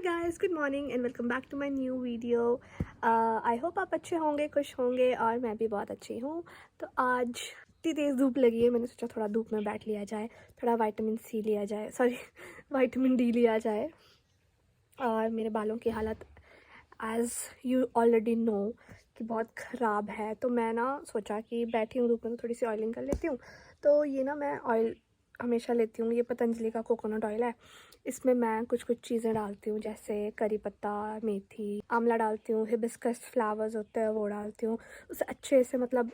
Guys, good morning and welcome back to my new video. I hope आप अच्छे होंगे, खुश होंगे और मैं भी बहुत अच्छी हूँ। तो आज इतनी तेज़ धूप लगी है, मैंने सोचा थोड़ा धूप में बैठ लिया जाए, थोड़ा विटामिन सी लिया जाए, सॉरी विटामिन डी लिया जाए। और मेरे बालों की हालत एज़ यू ऑलरेडी नो कि बहुत ख़राब है। तो मैं ना सोचा कि बैठी हूँ धूप में तो थोड़ी सी ऑयलिंग कर लेती हूँ। तो ये ना मैं ऑयल हमेशा लेती हूँ, ये पतंजलि का कोकोनट ऑयल है। इसमें मैं कुछ कुछ चीज़ें डालती हूँ, जैसे करी पत्ता, मेथी, आंवला डालती हूँ, हिबिस्कस फ्लावर्स होते हैं वो डालती हूँ। उसे अच्छे से मतलब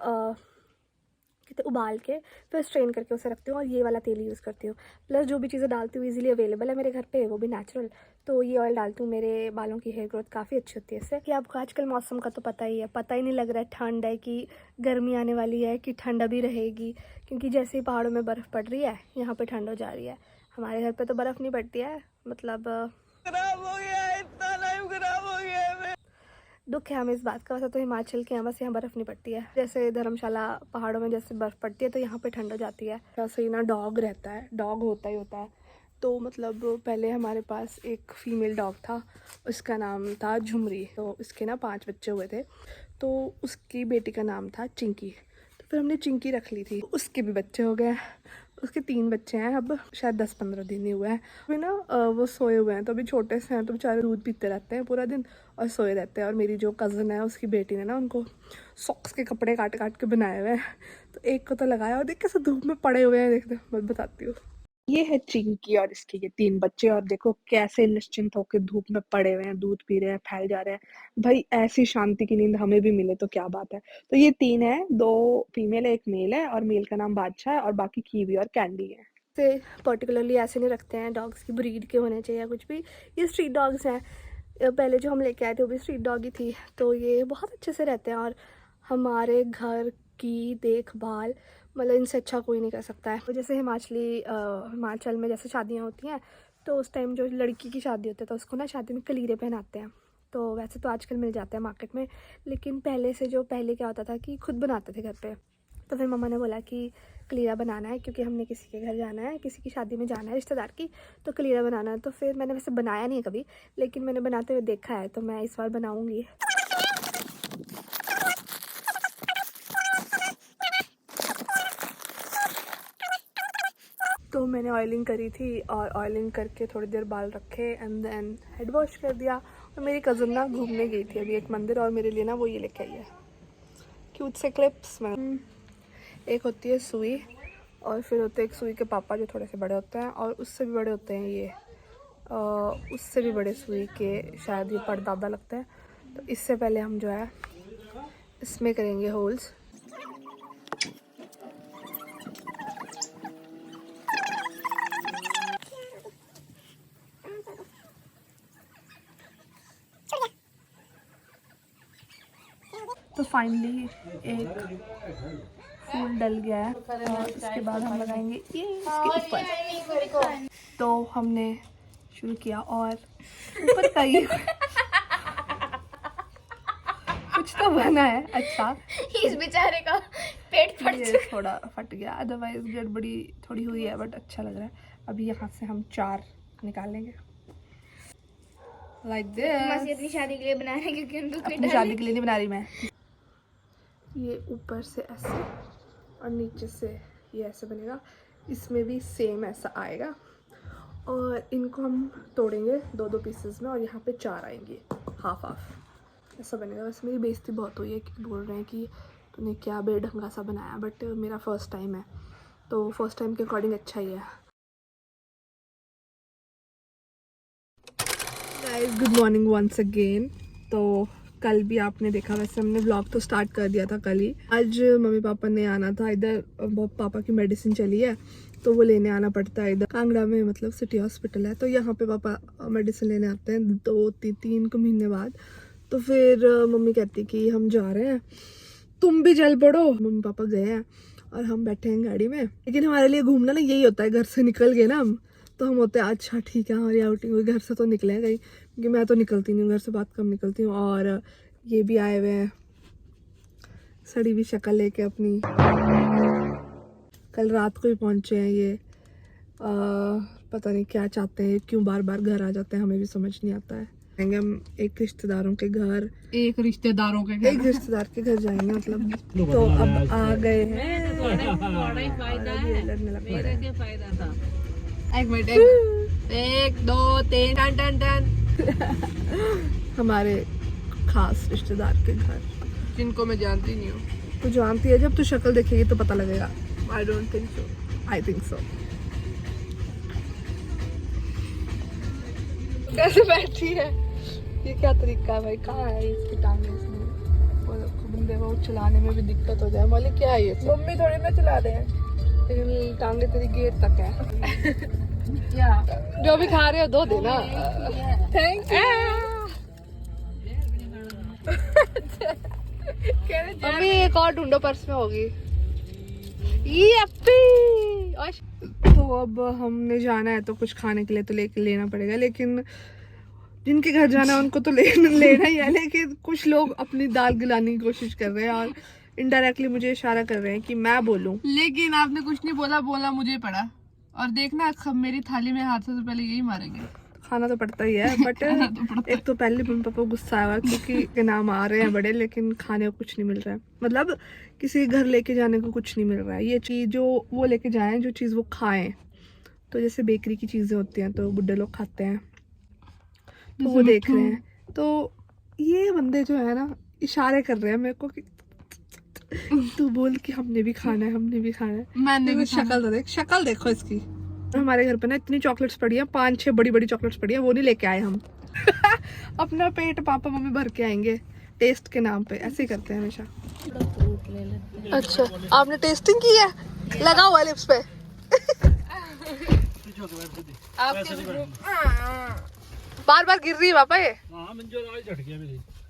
कितने उबाल के फिर स्ट्रेन करके उसे रखती हूँ और ये वाला तेल यूज़ करती हूँ। प्लस जो भी चीज़ें डालती हूँ इजीली अवेलेबल है मेरे घर पे, वो भी नेचुरल। तो ये ऑयल डालती हूँ, मेरे बालों की हेयर ग्रोथ काफ़ी अच्छी होती है इससे। कि आपको आजकल मौसम का तो पता ही है, पता ही नहीं लग रहा है ठंड है कि गर्मी आने वाली है कि ठंड अभी रहेगी। क्योंकि जैसे ही पहाड़ों में बर्फ़ पड़ रही है, यहाँ पर ठंड हो जा रही है। हमारे घर पर तो बर्फ़ नहीं पड़ती है, मतलब खराब हो गया है, इतना लाइफ खराब हो गया है। दुख है हमें इस बात का, वैसे तो हिमाचल के यहाँ बस यहाँ बर्फ़ नहीं पड़ती है। जैसे धर्मशाला पहाड़ों में जैसे बर्फ़ पड़ती है तो यहाँ पे ठंड हो जाती है। वैसे ही ना डॉग रहता है, डॉग होता ही होता है। तो मतलब पहले हमारे पास एक फ़ीमेल डॉग था, उसका नाम था झुमरी। तो उसके ना 5 बच्चे हुए थे, तो उसकी बेटी का नाम था चिंकी। तो फिर हमने चिंकी रख ली थी, उसके भी बच्चे हो गए। उसके 3 बच्चे हैं, अब शायद 10-15 दिन ही हुए हैं। अभी ना वो सोए हुए हैं, तो अभी छोटे से हैं, तो बेचारे दूध पीते रहते हैं पूरा दिन और सोए रहते हैं। और मेरी जो कज़न है उसकी बेटी ने ना उनको सॉक्स के कपड़े काट काट के बनाए हुए हैं। तो एक को तो लगाया और देख कैसे धूप में पड़े हुए हैं, देखते मैं बताती हूँ। ये है चिंकी और इसके ये 3 बच्चे, और देखो कैसे निश्चिंत होकर धूप में पड़े हुए हैं, दूध पी रहे हैं, फैल जा रहे हैं। भाई ऐसी शांति की नींद हमें भी मिले तो क्या बात है। तो ये 3 है, 2 फीमेल है, 1 मेल है, और मेल का नाम बादशाह है और बाकी कीवी और कैंडी है। से पर्टिकुलरली ऐसे नहीं रखते हैं, डॉग्स की ब्रीड के होने चाहिए या कुछ भी। ये स्ट्रीट डॉग्स हैं, पहले जो हम लेके आए थे वो भी स्ट्रीट डॉग ही थी। तो ये बहुत अच्छे से रहते हैं और हमारे घर की देखभाल मतलब इनसे अच्छा कोई नहीं कर सकता है। तो जैसे हिमाचल में जैसे शादियाँ होती हैं, तो उस टाइम जो लड़की की शादी होती है तो उसको ना शादी में कलीरे पहनाते हैं। तो वैसे तो आजकल मिल जाते हैं मार्केट में, लेकिन पहले क्या होता था कि खुद बनाते थे घर पे। तो फिर मम्मा ने बोला कि कलीरा बनाना है, क्योंकि हमने किसी के घर जाना है, किसी की शादी में जाना है रिश्तेदार की, तो कलीरा बनाना है। तो फिर मैंने वैसे बनाया नहीं है कभी, लेकिन मैंने बनाते हुए देखा है, तो मैं इस बार बनाऊँगी। तो मैंने ऑयलिंग करी थी और ऑयलिंग करके थोड़ी देर बाल रखे एंड देन हेड वॉश कर दिया। और मेरी कज़न ना घूमने गई थी अभी एक मंदिर, और मेरे लिए ना वो ये लेके आई है क्यूट से क्लिप्स में। एक होती है सुई, और फिर होते हैं एक सुई के पापा जो थोड़े से बड़े होते हैं, और उससे भी बड़े होते हैं ये, उससे भी बड़े सुई के शायद ये परदादा लगते हैं। तो इससे पहले हम जो है इसमें करेंगे होल्स। तो फाइनली एक फूल डल गया है और उसके बाद हम लगाएंगे ये इसके ऊपर। तो हमने शुरू किया और ऊपर का ये कुछ तो बना है अच्छा। इस बेचारे का पेट फट ये थोड़ा फट गया, अदरवाइज गड़बड़ी थोड़ी हुई है, बट अच्छा लग रहा है। अभी यहाँ से हम 4 निकालेंगे लाइक दिस। अपनी शादी के लिए बना रहे हैं, क्योंकि उनको कोई अपनी शादी के लिए नहीं बना रही मैं। ये ऊपर से ऐसे और नीचे से ये ऐसे बनेगा, इसमें भी सेम ऐसा आएगा। और इनको हम तोड़ेंगे 2-2 पीसेस में, और यहाँ पे 4 आएंगे हाफ हाफ, ऐसा बनेगा। वैसे मेरी बेइज्जती बहुत हुई है कि बोल रहे हैं कि तूने क्या बेढंगा सा बनाया, बट मेरा फर्स्ट टाइम है, तो फर्स्ट टाइम के अकॉर्डिंग अच्छा ही है। Guys, good morning once again. तो कल भी आपने देखा, वैसे हमने व्लॉग तो स्टार्ट कर दिया था कल ही। आज मम्मी पापा ने आना था इधर, पापा की मेडिसिन चली है तो वो लेने आना पड़ता है इधर कांगड़ा में, मतलब सिटी हॉस्पिटल है। तो यहाँ पे पापा मेडिसिन लेने आते हैं 2-3 महीने बाद। तो फिर मम्मी कहती कि हम जा रहे हैं, तुम भी चल पड़ो। मम्मी पापा गए हैं और हम बैठे हैं गाड़ी में। लेकिन हमारे लिए घूमना ना यही होता है, घर से निकल गए ना हम, तो हम होते हैं अच्छा ठीक है हमारी आउटिंग हुई, घर से तो निकले कहीं, क्योंकि मैं तो निकलती नहीं हूँ, घर से बात कम निकलती हूँ। और ये भी आए हुए हैं सड़ी हुई शक्ल लेके अपनी, कल रात को ही पहुँचे हैं ये। पता नहीं क्या चाहते हैं, क्यों बार बार घर आ जाते हैं, हमें भी समझ नहीं आता है। जाएंगे हम एक रिश्तेदारों के घर, एक रिश्तेदार के घर जाएंगे मतलब। तो अब आ गए हैं। एक मिनट, 1 2 3 टन टन टन हमारे खास रिश्तेदार के घर, जिनको मैं जानती नहीं हूँ। तू जानती है, जब तू शक्ल देखेगी तो पता लगेगा। I don't think so, I think so. कैसे बैठी है, ये क्या तरीका है भाई? कहाँ है इसकी टांगे? इसमें बंदे को चलाने में भी दिक्कत हो जाए। मालिक क्या है ये? मम्मी थोड़ी ना चला रहे हैं, लेकिन टांगे तेरी गेट तक है। क्या जो भी खा रहे हो दो देना। Thank you. मम्मी एक और ढूंढो, पर्स में होगी ये अपी। तो अब हमने जाना है तो कुछ खाने के लिए तो लेना पड़ेगा, लेकिन जिनके घर जाना है उनको तो लेना ही है। लेकिन कुछ लोग अपनी दाल गिलाने की कोशिश कर रहे हैं और इनडायरेक्टली मुझे इशारा कर रहे हैं कि मैं बोलूं। लेकिन आपने कुछ नहीं बोला मुझे पड़ा। और देखना मेरी थाली में हाथ से पहले यही मारेंगे। खाना तो पड़ता ही है, बट एक तो पहले मम्मी पापा गुस्सा आया क्योंकि के नाम आ रहे हैं बड़े, लेकिन खाने को कुछ नहीं मिल रहा है। मतलब किसी घर लेके जाने को कुछ नहीं मिल रहा है। ये चीज़ जो वो लेके जाएं, जो चीज़ वो खाएं, तो जैसे बेकरी की चीज़ें होती हैं तो बुढ़े लोग खाते हैं, तो वो देख रहे हैं। तो ये बंदे जो है ना इशारे कर रहे हैं मेरे को कि तू बोल कि हमने भी खाना है, हमने भी खाना है। मैंने भी शक्ल तो देख, शक्ल देखो इसकी। हमारे घर पे ना इतनी चॉकलेट्स पड़ी हैं, 5-6 बड़ी बड़ी चॉकलेट्स पड़ी हैं, वो नहीं लेके आए हम। अपना पेट पापा मम्मी भर के आएंगे टेस्ट के नाम पे, ऐसे ही करते हैं हमेशा। अच्छा, आपने टेस्टिंग की है? लगा हुआ लिप्स पे। बार बार गिर रही है पापा ये।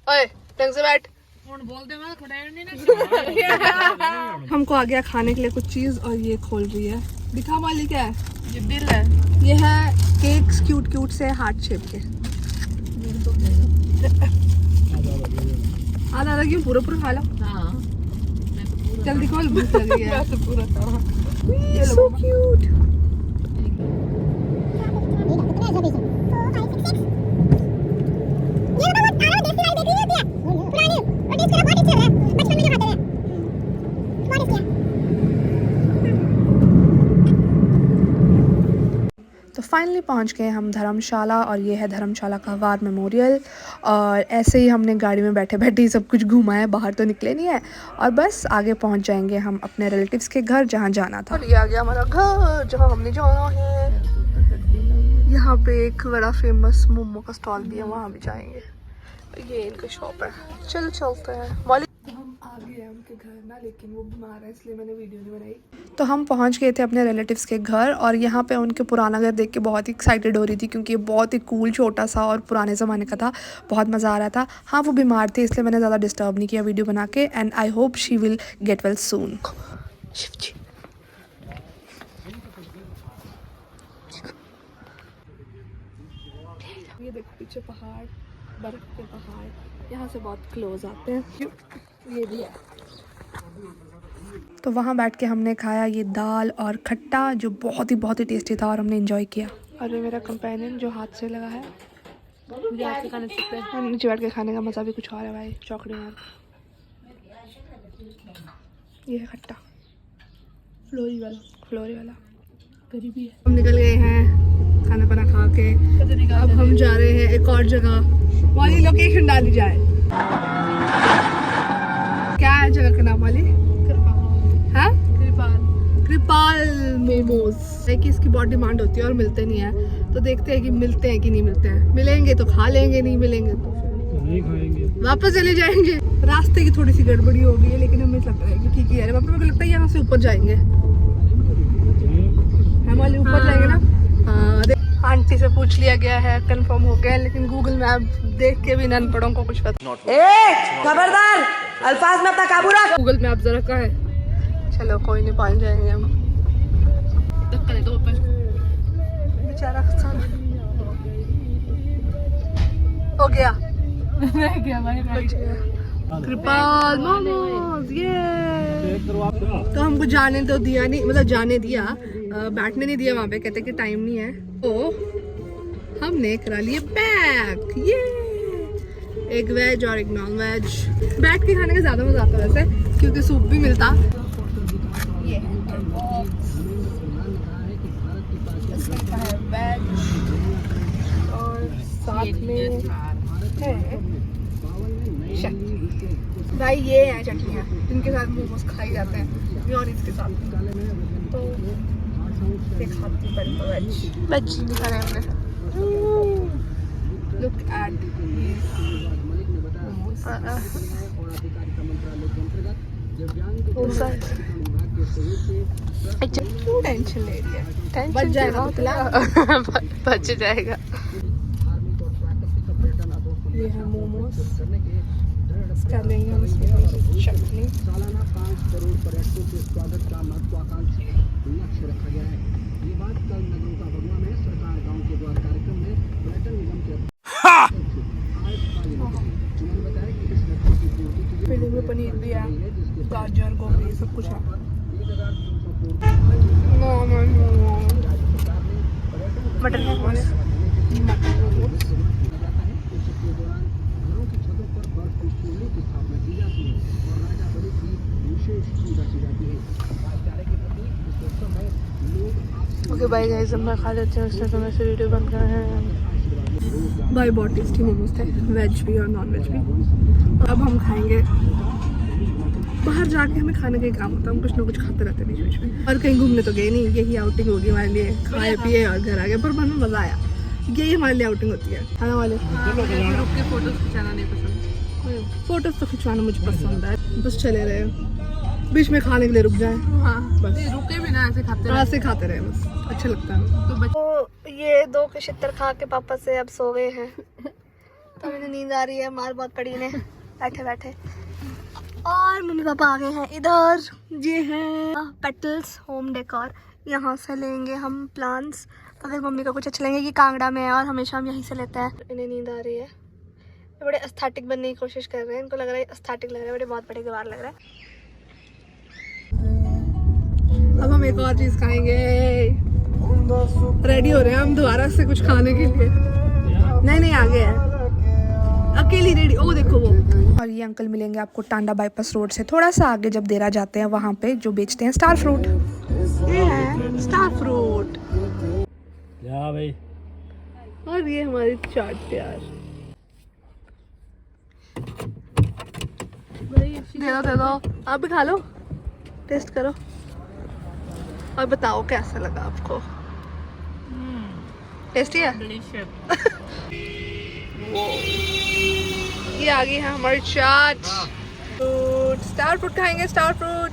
ओए ढंग से बैठ। हमको आ गया खाने के लिए कुछ चीज, और ये खोल रही है। दिखा वाली क्या है? ये बिल है। ये है केक्स क्यूट से हार्ट शेप के। आधा क्यों, पूरा खा लो। जल्दी खोल, भूख लगी है। So cute. तो फाइनली पहुंच गए हम धर्मशाला, और ये है धर्मशाला का वार मेमोरियल। और ऐसे ही हमने गाड़ी में बैठे बैठे ही सब कुछ घूमा है, बाहर तो निकले नहीं है। और बस आगे पहुंच जाएंगे हम अपने रिलेटिव्स के घर जहां जाना था। ये आ गया हमारा घर जहां हमने जाना है। यहाँ पे एक बड़ा फेमस मोमो का स्टॉल भी है, वहाँ भी जाएंगे। ये इनका शॉप है, चल चलते हैं। हम आ गए हैं उनके घर ना, लेकिन वो बीमार है इसलिए मैंने वीडियो नहीं बनाई। तो हम पहुंच गए थे अपने रिलेटिव्स के घर, और यहाँ पे उनके पुराना घर देख के बहुत ही एक्साइटेड हो रही थी, क्योंकि ये बहुत ही कूल, छोटा सा और पुराने ज़माने का था। बहुत मज़ा आ रहा था। हाँ, वो बीमार थे इसलिए मैंने ज़्यादा डिस्टर्ब नहीं किया वीडियो बना के। And I hope she will get well soon. ये देखो पीछे पहाड़, बर्फ के पहाड़, यहाँ से बहुत क्लोज आते हैं। ये भी है। तो वहाँ बैठ के हमने खाया ये दाल और खट्टा, जो बहुत ही टेस्टी था, और हमने एंजॉय किया। और ये मेरा कंपेनियन जो हाथ से लगा है, नीचे बैठ के खाने का मज़ा भी कुछ और है भाई। चौकड़ी मार, ये है खट्टा, फ्लोरी वाला गरीबी है। हम निकल गए हैं खाना पाना खा के। अब हम जा रहे हैं एक और जगह, वाली लोकेशन डाली जाए। क्या है जगह का नाम वाली? हाँ, कृपाल मोमोज। कि इसकी बहुत डिमांड होती है और मिलते नहीं है, तो देखते हैं कि मिलते हैं कि नहीं मिलते हैं। मिलेंगे तो खा लेंगे, नहीं मिलेंगे तो नहीं खाएंगे, वापस चले जाएंगे। रास्ते की थोड़ी सी गड़बड़ी हो गई है, लेकिन हमें लगता है कि ठीक है। मेरे को लगता है यहाँ से ऊपर जाएंगे, हम वाले ऊपर जाएंगे ना। हाँ, आंटी से पूछ लिया गया है, कंफर्म हो गया, लेकिन गूगल मैप देख के भी अनपढ़ों को कुछ पता। खबरदार, अल्फाज में अपना काबू रख। गूगल मैप जरा कहाँ है? चलो कोई नहीं, पहुंच जाएंगे हम। धक्का दे दो ऊपर, बेचारा हो गया। रह गया भाई, कृपाल मोमोज। ये तो हमको जाने तो दिया नहीं, मतलब जाने दिया, बैठने नहीं दिया वहाँ पे। कहते कि टाइम नहीं है। तो हमने करा लिए पैक, ये एक वेज और एक नॉन वेज। बैठ के खाने का ज़्यादा मज़ा आता है वैसे, क्योंकि सूप भी मिलता। ये है बॉक्स, इसमें का है वेज और साथ में है चटनी। भाई ये है चटनियाँ जिनके साथ मोमोज खाए जाते हैं, मेयोनीज के साथ। तो ये खाती हूँ पहले वेज दिखा रहे हैं हमने। Look at these momos. क्यों टेंशन ले रही है? बच जाएगा पुतला। बच जाएगा। ये है मोमोज, इसका लेंगे हम इसमें चटनी। फिलिंग में पनीर भी है, गाजर गोभी सब कुछ है। Mutton momos, okay bye guys, हम खा लेते हैं, उससे तो मैं वीडियो बंद कर रहे हैं। भाई बहुत टेस्टी मोमोज थे, वेज भी और नॉन वेज भी। अब हम खाएंगे। बाहर जाके हमें खाने का ही काम होता है, हम कुछ ना कुछ खाते रहते हैं बीच बीच में। और कहीं घूमने तो गए नहीं, यही आउटिंग होगी हमारे लिए, खाए पिए और घर आ गए। पर मन में मज़ा आया, यही हमारे लिए आउटिंग होती है। खाना वाले रुक के फोटोज खिंचाना नहीं पसंद। फोटोज तो खिंचवाना मुझे पसंद है, बस चले रहे बीच में खाने के लिए रुक जाए। हाँ बस रुके भी ना, ऐसे खाते ऐसे खाते रहे, बस अच्छा लगता है। तो ये 2 के छितर खा के पापा से अब सो गए हैं। तो मैंने नींद आ रही है, मार बहुत पड़ी ने बैठे बैठे। और मम्मी पापा आ गए हैं इधर। ये है पेटल्स होम डेकोर, यहाँ से लेंगे हम प्लांट्स। अगर मम्मी का कुछ अच्छा लेंगे कि कांगड़ा में है और हमेशा हम यहीं से लेते हैं। इन्हें नींद आ रही है, ये बड़े एस्थेटिक बनने की कोशिश कर रहे हैं, इनको लग रहा है एस्थेटिक लग रहा है, बड़े बहुत बड़े गवार लग रहा है। अब हम एक और चीज़ खाएंगे, रेडी हो रहे हैं हम दोबारा से कुछ खाने के लिए। नहीं आगे है, अकेली रेडी। ओ देखो वो। और ये अंकल मिलेंगे आपको टांडा बाईपास रोड से थोड़ा सा आगे जब देरा जाते हैं, वहाँ पे जो बेचते हैं स्टार फ्रूट। ये है स्टार फ्रूट भाई। और ये हमारी चाट प्यार। दे दो आप भी खा लो, टेस्ट करो और बताओ कैसा लगा आपको। टेस्टी है। ये आ गई है हमारी चाट। फ्रूट, स्टार फ्रूट खाएंगे, स्टार फ्रूट।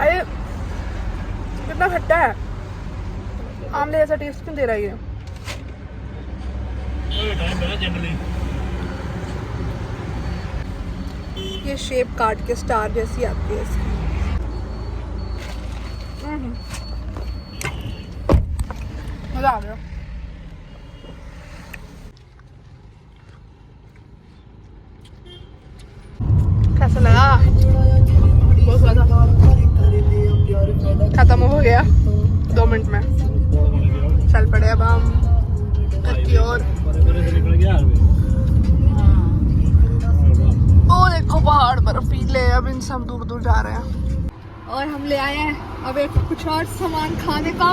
अरे कितना खट्टा है, आमले जैसा टेस्ट क्यों दे रहा है ये। ये शेप काट के स्टार जैसी आती है इसकी। मजा आ गया। कैसा लगा? बहुत ज्यादा खत्म हो गया 2 मिनट में। चल पड़े अब हम घर की ओर। ओ देखो पहाड़ बर्फीले, अब इनसे हम दूर दूर जा रहे हैं। और हम ले आए हैं अब एक कुछ और सामान खाने का।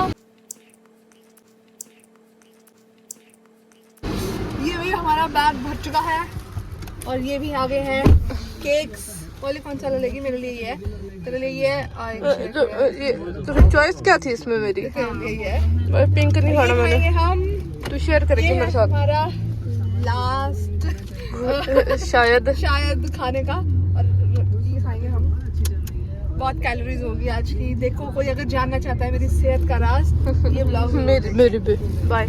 ये भी हमारा बैग भर चुका है और ये भी आगे हैं केक्स। वाली कौन सा लेगी? मेरे लिए ये, तेरे लिए ये तो चॉइस क्या थी इसमें मेरी? ये है। पिंक नहीं खाना मैंने, हम तू शेयर करेगी मेरे साथ हमारा लास्ट शायद खाने का। और ये खाएंगे हम, बहुत कैलोरीज होगी आज की। देखो कोई अगर जानना चाहता है मेरी सेहत का राज, ये ब्लॉग मेरी भी। बाय।